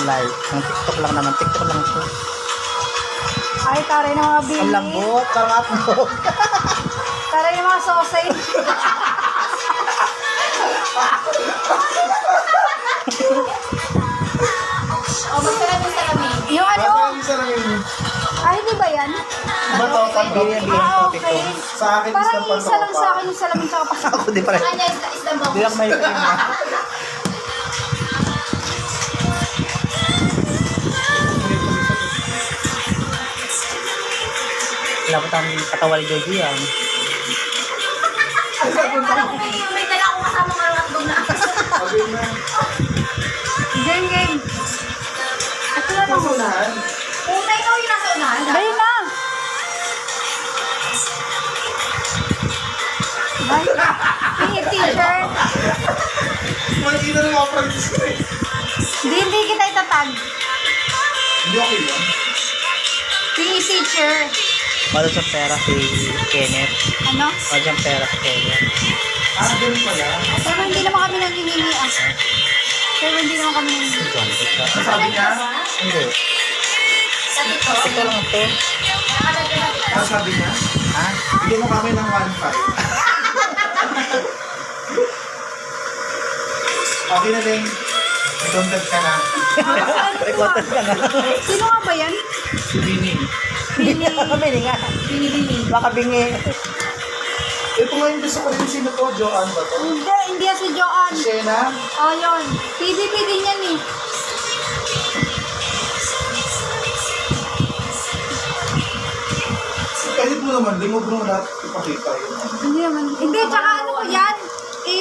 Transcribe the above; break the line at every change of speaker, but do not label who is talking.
live. Ang TikTok lang naman. TikTok lang ito.
Ay, taray na mga bini.
Ang lambot. Parang atmog.
Taray na mga sausage.
O, masarap yung salamin.
Yung ano?
Parang isa lang yun.
Ay, di ba yan?
Ba to?
Hindi yan
Ah,
topic
okay.
ko.
Sa akin,
Parang
isang
isa lang sa akin yung salamin tsaka pa.
Ako di pala.
Kanya, isang
Hindi ako may ito. Dapat ang katawan ni Joji yan.
Parang may dala akong kasama ng hotdog na.
Sabi na.
Game, game. Ito na lang.
Masunahan.
Puta, ikaw yung nasa unahan.
Dahil na. Ay, pingi teacher.
Makikita ng mga practice ko eh.
Hindi kita itatag.
Hindi okay yun.
Pingi teacher.
Wala siyang pera si Kenneth.
Ano?
Wala siyang pera si Kenneth.
Ah, ganun pala.
Pero hindi naman kami nangingi ah. Pero hindi naman kami nangingi.
John, ito.
Sabi niya?
Hindi.
Sabi ko.
Ito lang ito.
Ah, sabi niya?
Ha?
Bigyan mo kami ng 1.5. Okay na din. Content ka na.
Rekotan ka na.
Sino nga ba yan?
Si Bini.
Pili.
Bili nga.
Bini.
Baka bingi.
Ito nga yung gusto ko rin sino to. Joanne ba to?
Hindi yan si Joanne.
Si Shena?
Oh, yun. PDP din yan eh.
Edit mo naman. Limog mo lahat ipakita yun.
Hindi naman. Hindi, tsaka ano ko yan?